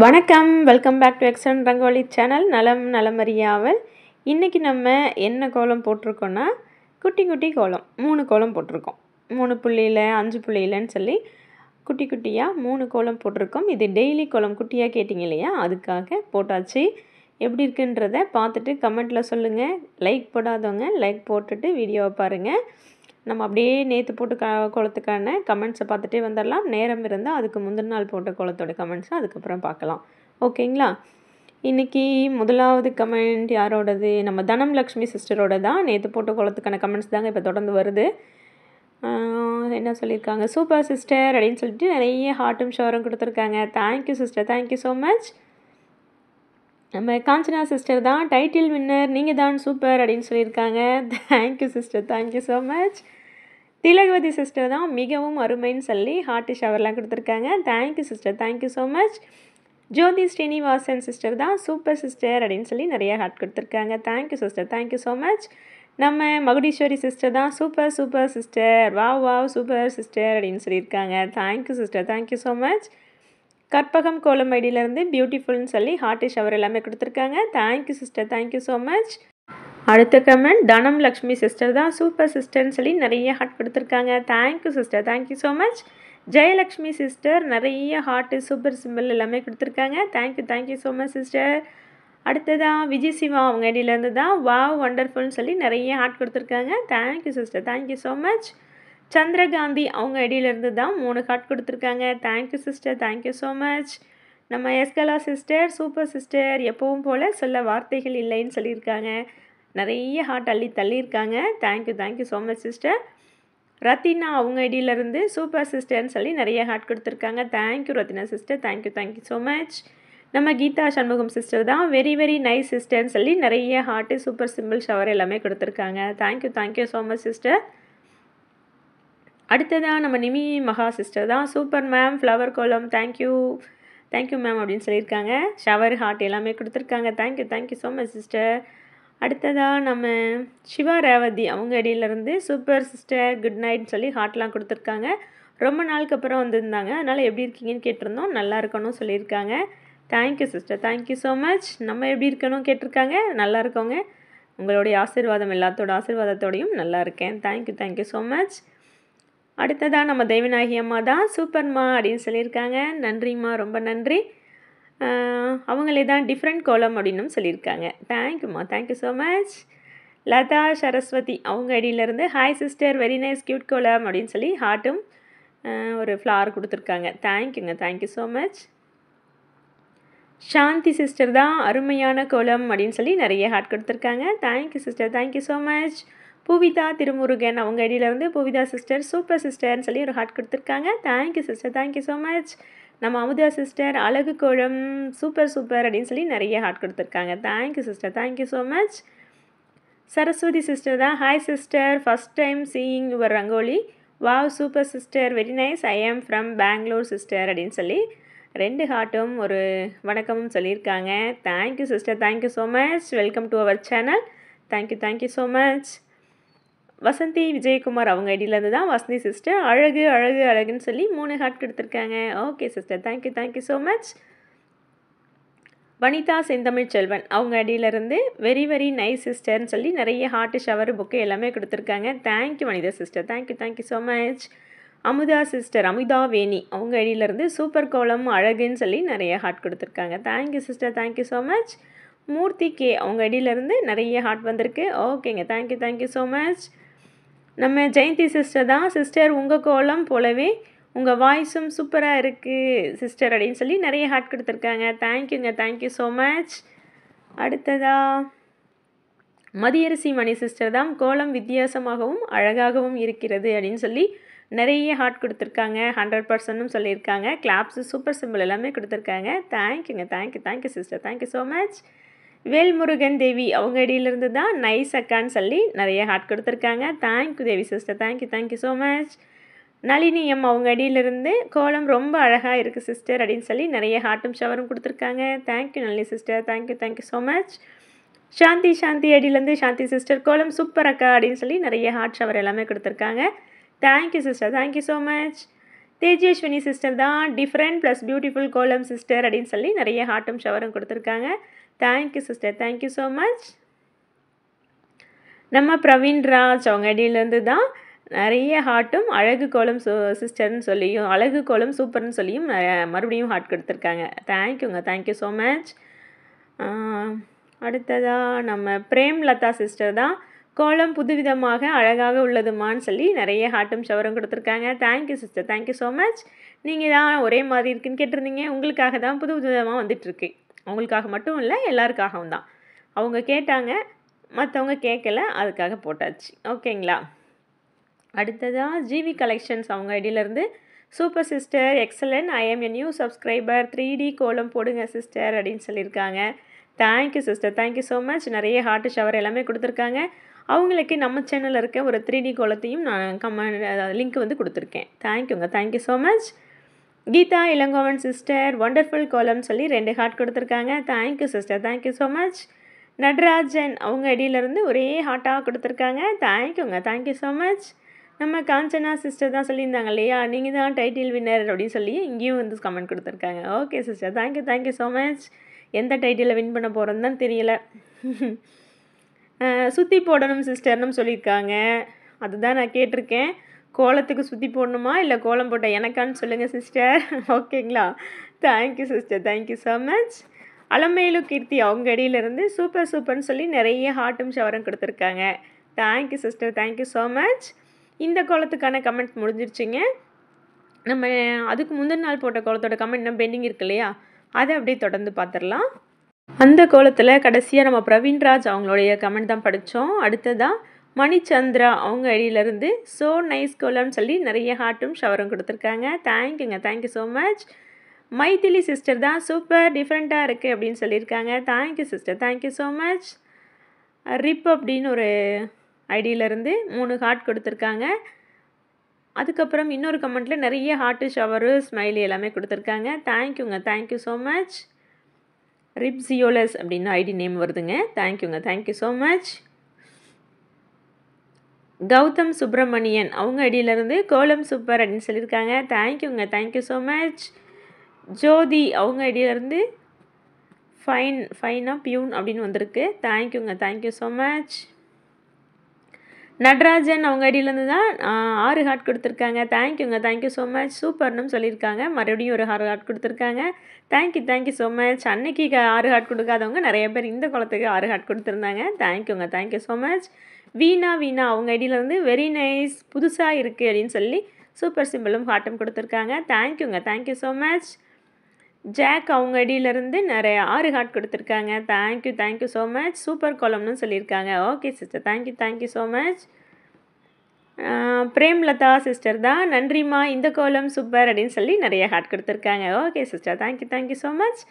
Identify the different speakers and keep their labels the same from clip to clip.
Speaker 1: வணக்கம், welcome back to எக்ஸன் rangoli channel. நலம் நலமறியாவல். இன்றைக்கி நம்ம என்ன கோலம் போட்டிருக்கோன்னா, குட்டி குட்டி கோலம் 3 கோலம் போட்டிருக்கோம். 3 புள்ளியில் 5 புள்ளியிலன்னு சொல்லி குட்டி குட்டியாக 3 கோலம் போட்டிருக்கோம். இது டெய்லி கோலம் குட்டியாக கேட்டிங்க இல்லையா, அதுக்காக போட்டாச்சு. எப்படி இருக்குன்றதை பார்த்துட்டு கமெண்ட்டில் சொல்லுங்கள். லைக் போடாதவங்க லைக் போட்டுட்டு வீடியோவை பாருங்கள். நம்ம அப்படியே நேற்று போட்டு கோலத்துக்கான கமெண்ட்ஸை பார்த்துட்டே வந்துடலாம். நேரம் இருந்தால் அதுக்கு முந்தின நாள் போட்ட கோலத்தோட கமெண்ட்ஸை அதுக்கப்புறம் பார்க்கலாம். ஓகேங்களா? இன்றைக்கி முதலாவது கமெண்ட் யாரோடது? நம்ம தனம் லக்ஷ்மி சிஸ்டரோட தான். நேற்று போட்ட கோலத்துக்கான கமெண்ட்ஸ் தாங்க இப்போ தொடர்ந்து வருது. என்ன சொல்லியிருக்காங்க? சூப்பர் சிஸ்டர் அப்படின்னு சொல்லிட்டு நிறைய ஹார்ட்டும் ஷவரும் கொடுத்துருக்காங்க. Thank you sister, thank you so much. நம்ம காஞ்சனா சிஸ்டர் தான் டைட்டில் வின்னர், நீங்கள் தான் சூப்பர் அப்படின்னு சொல்லியிருக்காங்க. Thank you sister, thank you so much. Thilagavathi sister தான் மிகவும் அருமைன்னு சொல்லி ஹார்ட் ஷவர்லாம் கொடுத்துருக்காங்க. Thank you sister, thank you so much. Jothi Srinivasan sister தான் சூப்பர் சிஸ்டர் அப்படின்னு சொல்லி நிறைய ஹார்ட் கொடுத்துருக்காங்க. Thank you sister, thank you so much. நம்ம மகுடீஸ்வரி சிஸ்டர் தான் super super sister, wow wow super sister அப்படின்னு சொல்லியிருக்காங்க. Thank you sister, thank you so much. Karpagam Kolam ஐடியிலேருந்து பியூட்டிஃபுல்னு சொல்லி ஹார்ட் ஷவர் எல்லாமே கொடுத்துருக்காங்க. Thank you sister, thank you so much. அடுத்த கமெண்ட் தனம் லக்ஷ்மி சிஸ்டர் தான் சூப்பர் சிஸ்டர்னு சொல்லி நிறைய ஹார்ட் கொடுத்துருக்காங்க. Thank you sister, thank you so much. Jayalakshmi sister நிறைய ஹார்ட்டு சூப்பர் சிம்பிள் எல்லாமே கொடுத்துருக்காங்க. Thank you, thank you so much sister. அடுத்ததான் விஜய் சிவா அவங்க ஐடியிலேருந்து தான் வாவ் வண்டர்ஃபுல்னு சொல்லி நிறைய ஹார்ட் கொடுத்துருக்காங்க. Thank you sister, thank you so much. Chandrakanthi அவங்க ஐடியிலேருந்து தான் 3 ஹார்ட் கொடுத்துருக்காங்க. Thank you sister, thank you so much. நம்ம எஸ்கலா சிஸ்டர் சூப்பர் சிஸ்டர், எப்பவும் போல் சொல்ல வார்த்தைகள் இல்லைன்னு சொல்லியிருக்காங்க. நிறைய ஹார்ட் அள்ளி தள்ளியிருக்காங்க. Thank you, thank you so much sister. Rathina அவங்க ஐடியிலேருந்து சூப்பர் சிஸ்டர்னு சொல்லி நிறைய ஹார்ட் கொடுத்துருக்காங்க. Thank you Rathina sister, thank you, thank you so much. நம்ம கீதா சண்முகம் சிஸ்டர் தான் வெரி வெரி நைஸ் சிஸ்டர்னு சொல்லி நிறைய ஹார்ட்டு சூப்பர் சிம்பிள் ஷவர் எல்லாமே கொடுத்துருக்காங்க. Thank you, thank you so much sister. அடுத்ததான் நம்ம நிமி மகா சிஸ்டர் தான் super ma'am flower kolam thank you thank you ma'am அப்படின்னு சொல்லியிருக்காங்க. ஷவர் ஹார்ட் எல்லாமே கொடுத்துருக்காங்க. Thank you, thank you so much sister. அடுத்ததாக நம்ம சிவா ரேவதி அவங்க ஐடியிலேருந்து சூப்பர் சிஸ்டர் குட் நைட்னு சொல்லி ஹார்ட்லாம் கொடுத்துருக்காங்க. ரொம்ப நாளுக்கு அப்புறம் வந்திருந்தாங்க, அதனால் எப்படி இருக்கீங்கன்னு கேட்டிருந்தோம். நல்லா இருக்கணும் சொல்லியிருக்காங்க. Thank you sister, thank you so much. நம்ம எப்படி இருக்கணும் கேட்டிருக்காங்க. நல்லா இருக்கோங்க, உங்களுடைய ஆசீர்வாதம் எல்லாத்தோட ஆசீர்வாதத்தோடையும் நல்லா இருக்கேன். Thank you, thank you so much. அடுத்ததாக நம்ம தெய்வநாயகி அம்மா தான் சூப்பர்மா அப்படின்னு சொல்லியிருக்காங்க. நன்றிம்மா, ரொம்ப நன்றி. அவங்களே தான் டிஃப்ரெண்ட் கோலம் அப்படின்னும் சொல்லியிருக்காங்க. தேங்க்யூம்மா, thank you so much. Latha Saraswathi அவங்க ஐடியிலேருந்து hi sister very nice cute kolam அப்படின்னு சொல்லி ஹார்ட்டும் ஒரு ஃப்ளவர் கொடுத்துருக்காங்க. தேங்க்யூங்க, thank you so much. Shanthi sister தான் அருமையான கோலம் அப்படின்னு சொல்லி நிறைய ஹார்ட் கொடுத்துருக்காங்க. Thank you sister, thank you so much. Poovitha Thirumurugan அவங்க ஐடியிலேருந்து பூவிதா சிஸ்டர் சூப்பர் சிஸ்டர்னு சொல்லி ஒரு ஹார்ட் கொடுத்துருக்காங்க. Thank you sister, thank you so much. நம்ம அமுதா சிஸ்டர் அழகு கோலம் சூப்பர் சூப்பர் அப்படின்னு சொல்லி நிறைய ஹார்ட் கொடுத்துருக்காங்க. Thank you sister, thank you so much. Saraswathi sister தான் hi sister first time seeing your rangoli wow super sister very nice I am from Bangalore sister அப்படின்னு சொல்லி 2 ஹார்ட்டும் ஒரு வணக்கமும் சொல்லியிருக்காங்க. Thank you sister, thank you so much. Welcome to our channel. Thank you, thank you so much. Vasanthi Vijayakumar அவங்க ஐடியிலேருந்து தான் Vasanthi sister அழகு அழகு அழகுன்னு சொல்லி 3 ஹார்ட் கொடுத்துருக்காங்க. Okay sister, thank you, thank you so much. Vanitha Senthamizh Selvan அவங்க ஐடியிலேருந்து வெரி வெரி நைஸ் சிஸ்டர்னு சொல்லி நிறைய ஹார்ட்டு ஷவர் புக்கு எல்லாமே கொடுத்துருக்காங்க. Thank you Vanitha sister, thank you, thank you so much. Amutha sister Amutha Veni அவங்க ஐடியிலேருந்து சூப்பர் கோலம் அழகுன்னு சொல்லி நிறைய ஹார்ட் கொடுத்துருக்காங்க. Thank you sister, thank you so much. Moorthy K அவங்க ஐடியிலேருந்து நிறைய ஹார்ட் வந்திருக்கு. ஓகேங்க, தேங்க்யூ, தேங்க்யூ ஸோ மச். நம்ம ஜெயந்தி சிஸ்டர் தான் சிஸ்டர் உங்கள் கோலம் போலவே உங்கள் வாய்ஸும் சூப்பராக இருக்குது சிஸ்டர் அப்படின்னு சொல்லி நிறைய ஹார்ட் கொடுத்துருக்காங்க. தேங்க்யூங்க, தேங்க்யூ ஸோ மச். அடுத்ததாக மதியரசி மணி சிஸ்டர் தான் கோலம் வித்தியாசமாகவும் அழகாகவும் இருக்கிறது அப்படின்னு சொல்லி நிறைய ஹார்ட் கொடுத்துருக்காங்க. 100%னும் சொல்லியிருக்காங்க. கிளாப்ஸு சூப்பர் சிம்பிள் எல்லாமே கொடுத்துருக்காங்க. தேங்க்யூங்க, thank you, thank you sister, thank you so much. Velmurugan Devi அவங்க ஐடியிலேருந்து தான் நைஸ் அக்கான்னு சொல்லி நிறைய ஹார்ட் கொடுத்துருக்காங்க. Thank you Devi sister, thank you, thank you so much. Nalini M அவங்க ஐடியிலேருந்து கோலம் ரொம்ப அழகாக இருக்குது சிஸ்டர் அப்படின்னு சொல்லி நிறைய ஹார்ட்டும் ஷவரும் கொடுத்துருக்காங்க. Thank you Nalini sister, thank you, thank you so much. Shanthi ஐடியிலேருந்து சாந்தி சிஸ்டர் கோலம் சூப்பர் அக்கா அப்படின்னு சொல்லி நிறைய ஹார்ட் ஷவர் எல்லாமே கொடுத்துருக்காங்க. Thank you sister, thank you so much. Tejaswini sister தான் different plus beautiful kolam sister அப்படின்னு சொல்லி நிறைய ஹார்ட்டும் ஷவரும் கொடுத்துருக்காங்க. Thank you sister, thank you so much. நம்ம பிரவீன் ராஜ் அவங்க ஐடியிலேருந்து தான் நிறைய ஹார்ட்டும் அழகு கோலம் சிஸ்டர்னு சொல்லியும் அழகு கோலம் சூப்பர்னு சொல்லியும் மறுபடியும் ஹார்ட் கொடுத்துருக்காங்க. தேங்க்யூங்க, தேங்க்யூ ஸோ மச். அடுத்ததாக நம்ம பிரேம்லதா சிஸ்டர் தான் கோலம் புதுவிதமாக அழகாக உள்ளதுமான்னு சொல்லி நிறைய ஹார்ட்டும் ஷவரும் கொடுத்துருக்காங்க. Thank you sister, thank you so much. நீங்கள் தான் ஒரே மாதிரி இருக்குன்னு கேட்டிருந்தீங்க. உங்களுக்காக தான் புது விதமாக வந்துட்டுருக்கு. அவங்களுக்காக மட்டும் இல்லை, எல்லாருக்காகவும் தான். அவங்க கேட்டாங்க, மற்றவங்க கேட்கல, அதுக்காக போட்டாச்சு. ஓகேங்களா? அடுத்ததாக ஜிவி கலெக்ஷன்ஸ் அவங்க ஐடியிலேருந்து super sister excellent, I am a new subscriber, 3D kolam போடுங்க சிஸ்டர் அப்படின்னு சொல்லியிருக்காங்க. Thank you sister, thank you so much. நிறைய ஹார்ட் ஷவர் எல்லாமே கொடுத்துருக்காங்க. அவங்களுக்கு நம்ம சேனலில் இருக்க ஒரு 3D கோலத்தையும் நான் லிங்க் வந்து கொடுத்துருக்கேன். தேங்க்யூங்க, thank you so much. Geetha Elangovan sister wonderful கோலம்னு சொல்லி 2 ஹார்ட் கொடுத்துருக்காங்க. Thank you sister, thank you so much. Natarajan அவங்க ஐடியிலேருந்து ஒரே ஹார்ட்டாக கொடுத்துருக்காங்க. தேங்க்யூங்க, தேங்க்யூ ஸோ மச். நம்ம காஞ்சனா சிஸ்டர் தான் சொல்லியிருந்தாங்க இல்லையா, நீங்கள் தான் டைட்டில் வின்னர் அப்படின்னு சொல்லி இங்கேயும் வந்து கமெண்ட் கொடுத்துருக்காங்க. Okay sister, thank you, thank you so much. எந்த டைட்டிலில் வின் பண்ண போகிறோன்னு தான் தெரியல. சுற்றி போடணும் சிஸ்டர்னு சொல்லியிருக்காங்க. அதுதான் நான் கேட்டிருக்கேன். கோலத்துக்கு சுற்றி போடணுமா இல்லை கோலம் போட்ட எனக்கான்னு சொல்லுங்கள் சிஸ்டர். ஓகேங்களா? Thank you sister, thank you so much. Alamelu Keerthi அவங்க அடியிலேருந்து சூப்பர் சூப்பர்னு சொல்லி நிறைய ஹார்ட்டும் ஷவரும் கொடுத்துருக்காங்க. Thank you sister, thank you so much. இந்த கோலத்துக்கான கமெண்ட் முடிஞ்சிருச்சுங்க. நம்ம அதுக்கு முந்தின நாள் போட்ட கோலத்தோட கமெண்ட் இன்னும் பெண்டிங் இருக்கு இல்லையா, அதை அப்படியே தொடர்ந்து பார்த்துடலாம். அந்த கோலத்தில் கடைசியாக நம்ம பிரவீன்ராஜ் அவங்களுடைய கமெண்ட் தான் படித்தோம். அடுத்ததாக மணிச்சந்திரா அவங்க ஐடியிலேருந்து ஸோ நைஸ் கோலம்னு சொல்லி நிறைய ஹார்ட்டும் ஷவரும் கொடுத்துருக்காங்க. தேங்க்யூங்க, thank you so much. Mythili sister தான் சூப்பர் டிஃப்ரெண்ட்டாக இருக்குது அப்படின்னு சொல்லியிருக்காங்க. Thank you sister, thank you so much. ரிப் அப்படின்னு ஒரு ஐடியிலேருந்து 3 ஹார்ட் கொடுத்துருக்காங்க. அதுக்கப்புறம் இன்னொரு கமெண்ட்டில் நிறைய ஹார்ட்டு ஷவரு ஸ்மைலி எல்லாமே கொடுத்துருக்காங்க. தேங்க்யூங்க, தேங்க்யூ ஸோ மச். ரிப்ஸியோலஸ் அப்படின்னு ஐடி நேம் வருதுங்க. தேங்க்யூங்க, thank you so much. Gautham Subramanian அவங்க ஐடியிலேருந்து கோலம் சூப்பர் அப்படின்னு சொல்லியிருக்காங்க. தேங்க்யூங்க, தேங்க்யூ ஸோ மச். ஜோதி அவங்க ஐடியிலேருந்து ஃபைனாக பியூன் அப்படின்னு வந்திருக்கு. தேங்க்யூங்க, தேங்க்யூ ஸோ மச். நடராஜன் அவங்க ஐடியிலேருந்து தான் 6 ஹார்ட் கொடுத்துருக்காங்க. தேங்க்யூங்க, தேங்க்யூ ஸோ மச். சூப்பர்னு சொல்லியிருக்காங்க. மறுபடியும் ஒரு 6 ஹார்ட் கொடுத்துருக்காங்க. Thank you, thank you so much. அன்னைக்கு 6 ஹார்ட் கொடுக்காதவங்க நிறைய பேர் இந்த குளத்துக்கு 6 ஹார்ட் கொடுத்துருந்தாங்க. தேங்க்யூங்க, தேங்க்யூ ஸோ மச். வீணா அவங்க ஐடியிலேருந்து வெரி நைஸ் புதுசாக இருக்குது அப்படின்னு சொல்லி சூப்பர் சிம்பிளும் ஹார்ட்டும் கொடுத்துருக்காங்க. தேங்க்யூங்க, தேங்க்யூ ஸோ மச். ஜாக் அவங்க ஐடியிலேருந்து நிறைய 6 ஹார்ட் கொடுத்துருக்காங்க. Thank you, thank you so much. Super கோலம்னு சொல்லியிருக்காங்க. Okay sister, thank you, thank you so much. Premalatha sister தான் நன்றிம்மா இந்த கோலம் சூப்பர் அப்படின்னு சொல்லி நிறைய ஹார்ட் கொடுத்துருக்காங்க. Okay sister, thank you, thank you so much.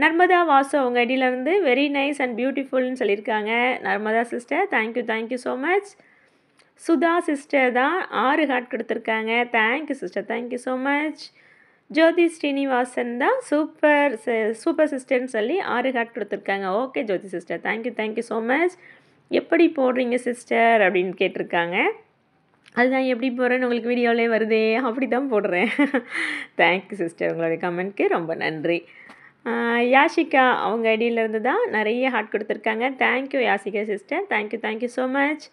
Speaker 1: Narmadha Vasu அவங்க ஐடியிலேருந்து வெரி நைஸ் அண்ட் பியூட்டிஃபுல்னு சொல்லியிருக்காங்க. Narmadha sister thank you, thank you so much. Sudha sister தான் 6 ஹார்ட் கொடுத்துருக்காங்க. Thank you sister, thank you so much. Jothi Srinivasan தான் சூப்பர் சிஸ்டர்னு சொல்லி 6 ஹார்ட் கொடுத்துருக்காங்க. Okay Jothi sister, thank you, thank you so much. எப்படி போடுறீங்க சிஸ்டர் அப்படின்னு கேட்டிருக்காங்க. அதுதான் எப்படி போடுறேன்னு உங்களுக்கு வீடியோவிலே வருதே, அப்படி தான் போடுறேன். தேங்க்யூ சிஸ்டர், உங்களுடைய கமெண்ட்க்கு ரொம்ப நன்றி. யாஷிகா அவங்க ஐடியிலேருந்து தான் நிறைய ஹார்ட் கொடுத்துருக்காங்க. Thank you Yashika sister, thank you, thank you so much.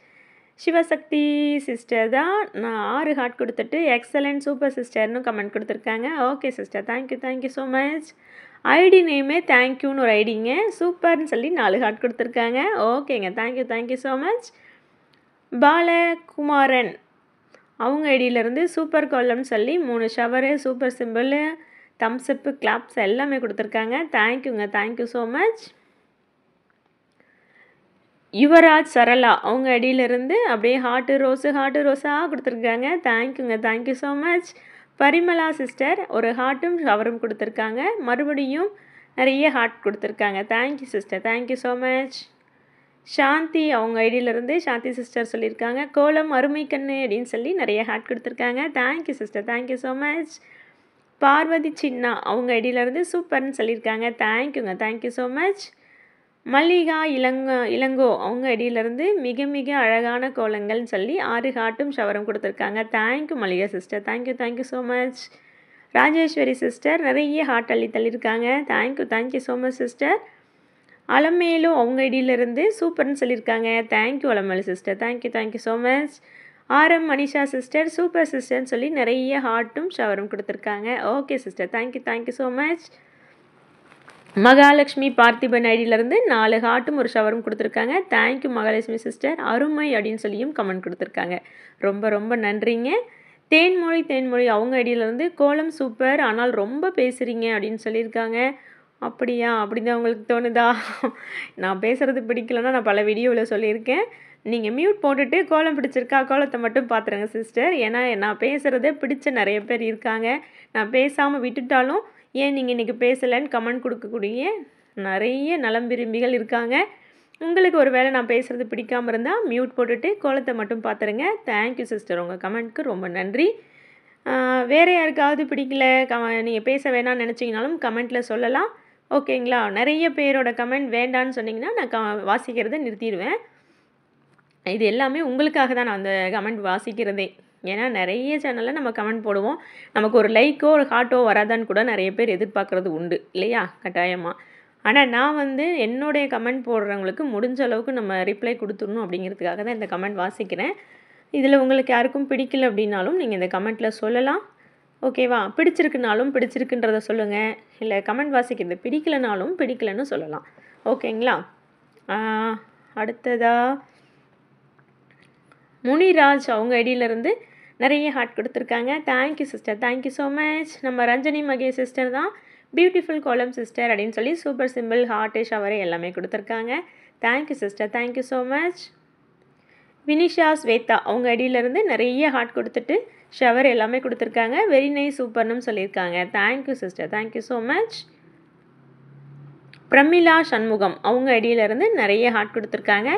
Speaker 1: Sivasakthi sister தான் நான் 6 ஹார்ட் கொடுத்துட்டு எக்ஸலண்ட் சூப்பர் சிஸ்டர்னு கமெண்ட் கொடுத்துருக்காங்க. Okay sister, thank you, thank you so much. ID நேமே தேங்க்யூன்னு ஒரு ஐடிங்க, சூப்பர்னு சொல்லி 4 ஹார்ட் கொடுத்துருக்காங்க. ஓகேங்க, thank you, thank you so much. Balakumaran அவங்க ஐடியிலேருந்து சூப்பர் கோலம்னு சொல்லி 3 shower super simple thumbs up claps எல்லாமே கொடுத்துருக்காங்க. தேங்க்யூங்க, thank you so much. Yuvaraj Sarala அவங்க ஐடியிலேருந்து அப்படியே ஹார்ட்டு ரோஸாக கொடுத்துருக்காங்க. தேங்க்யூங்க, thank you so much. Parimala sister ஒரு ஹார்ட்டும் ஷவரும் கொடுத்துருக்காங்க. மறுபடியும் நிறைய ஹார்ட் கொடுத்துருக்காங்க. Thank you sister, thank you so much. Shanthi அவங்க ஐடியிலேருந்து சாந்தி சிஸ்டர் சொல்லியிருக்காங்க கோலம் அருமை கண்ணு அப்படின்னு சொல்லி நிறைய ஹார்ட் கொடுத்துருக்காங்க. Thank you sister, thank you so much. Parvathi Chinna அவங்க ஐடியிலேருந்து சூப்பர்னு சொல்லியிருக்காங்க. தேங்க்யூங்க, thank you so much. Mallika Ilango அவங்க ஐடியிலேருந்து மிக மிக அழகான கோலங்கள்னு சொல்லி 6 ஹார்ட்டும் ஷவரும் கொடுத்துருக்காங்க. Thank you Mallika sister, thank you so much. Rajeswari sister நிறைய ஹார்ட் அள்ளி தள்ளியிருக்காங்க. Thank you so much sister. Alamelu அவங்க ஐடியிலேருந்து சூப்பர்னு சொல்லியிருக்காங்க. Thank you Alamelu sister, thank you so much. RM Manisha sister super சிஸ்டர்னு சொல்லி நிறைய ஹார்ட்டும் ஷவரும் கொடுத்துருக்காங்க. Okay sister, thank you so much. Mahalakshmi Parthiban ஐடியிலேருந்து 4 ஹார்ட்டும் ஒரு ஷவரும் கொடுத்துருக்காங்க. தேங்க்யூ மகாலட்சுமி சிஸ்டர், அருமை அப்படின்னு சொல்லியும் கமெண்ட் கொடுத்துருக்காங்க. ரொம்ப நன்றிங்க. தேன்மொழி அவங்க ஐடியிலேருந்து கோலம் சூப்பர், ஆனால் ரொம்ப பேசுகிறீங்க அப்படின்னு சொல்லியிருக்காங்க. அப்படியா? அப்படி தான் உங்களுக்கு தோணுதா? நான் பேசுகிறது பிடிக்கலன்னா நான் பல வீடியோவில் சொல்லியிருக்கேன். நீங்கள் மியூட் போட்டுட்டு கோலம் பிடிச்சிருக்கா கோலத்தை மட்டும் பார்த்துருங்க சிஸ்டர். ஏன்னா நான் பேசுகிறத பிடிச்ச நிறைய பேர் இருக்காங்க. நான் பேசாமல் விட்டுட்டாலும் ஏன் நீங்கள் இன்றைக்கி பேசலைன்னு கமெண்ட் கொடுக்கக்கூடிய நிறைய நலம் விரும்பிகள் இருக்காங்க. உங்களுக்கு ஒரு வேளை நான் பேசுகிறது பிடிக்காமல் இருந்தால் மியூட் போட்டுட்டு கோலத்தை மட்டும் பார்த்துருங்க. தேங்க்யூ சிஸ்டர், உங்கள் கமெண்ட்க்கு ரொம்ப நன்றி. வேறு யாருக்காவது பிடிக்கல நீங்கள் பேச வேணாம்னு நினச்சிங்கனாலும் கமெண்ட்டில் சொல்லலாம். ஓகேங்களா? நிறைய பேரோட கமெண்ட் வேண்டான்னு சொன்னிங்கன்னா நான் வாசிக்கிறத நிறுத்திடுவேன். இது எல்லாமே உங்களுக்காக தான் நான் அந்த கமெண்ட் வாசிக்கிறதே. ஏன்னா நிறைய சேனலில் நம்ம கமெண்ட் போடுவோம், நமக்கு ஒரு லைக்கோ ஒரு ஹார்ட்டோ வராதான்னு கூட நிறைய பேர் எதிர்பார்க்குறது உண்டு இல்லையா? கட்டாயமாக. ஆனால் நான் என்னுடைய கமெண்ட் போடுறவங்களுக்கு முடிஞ்ச அளவுக்கு நம்ம ரிப்ளை கொடுத்துடணும் அப்படிங்கிறதுக்காக தான் இந்த கமெண்ட் வாசிக்கிறேன். இதில் உங்களுக்கு யாருக்கும் பிடிக்கல அப்படின்னாலும் நீங்கள் இந்த கமெண்ட்டில் சொல்லலாம். ஓகேவா? பிடிச்சிருக்குனாலும் பிடிச்சிருக்குன்றதை சொல்லுங்கள், இல்லை கமெண்ட் வாசிக்கிறது பிடிக்கலனாலும் பிடிக்கலன்னு சொல்லலாம். ஓகேங்களா? அடுத்ததாக முனிராஜ் அவங்க ஐடியிலேருந்து நிறைய ஹார்ட் கொடுத்துருக்காங்க. Thank you sister, thank you so much. நம்ம ரஞ்சனி மகேஷ் சிஸ்டர் தான் பியூட்டிஃபுல் கோலம் சிஸ்டர் அப்படின்னு சொல்லி சூப்பர் சிம்பிள் ஹார்ட்டு ஷவரு எல்லாமே கொடுத்துருக்காங்க. Thank you sister, thank you so much. Vinisha Swetha அவங்க ஐடியிலேருந்து நிறைய ஹார்ட் கொடுத்துட்டு ஷவர் எல்லாமே கொடுத்துருக்காங்க. வெரி நைஸ் சூப்பர்னு சொல்லியிருக்காங்க. Thank you sister, thank you so much. Pramila Shanmugam அவங்க ஐடியிலேருந்து நிறைய ஹார்ட் கொடுத்துருக்காங்க.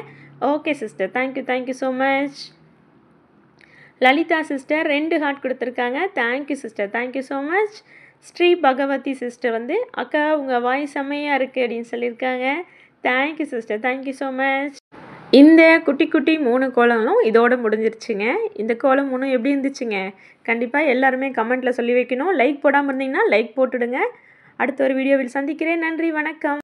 Speaker 1: Okay sister, thank you so much. Lalitha sister 2 heart கொடுத்துருக்காங்க. Thank you sister, thank you so much. Sri Bhagavathi sister அக்கா உங்கள் வாய்ஸ் செம்மையாக இருக்குது அப்படின்னு சொல்லியிருக்காங்க. Thank you sister, thank you so much. இந்த குட்டி 3 கோலங்களும் இதோடு முடிஞ்சிருச்சுங்க. இந்த கோலம் 3 எப்படி இருந்துச்சுங்க? கண்டிப்பாக எல்லாருமே கமெண்ட்டில் சொல்லி வைக்கணும். லைக் போடாமல் இருந்தீங்கன்னா லைக் போட்டுடுங்க. அடுத்த ஒரு வீடியோவில் சந்திக்கிறேன். நன்றி, வணக்கம்.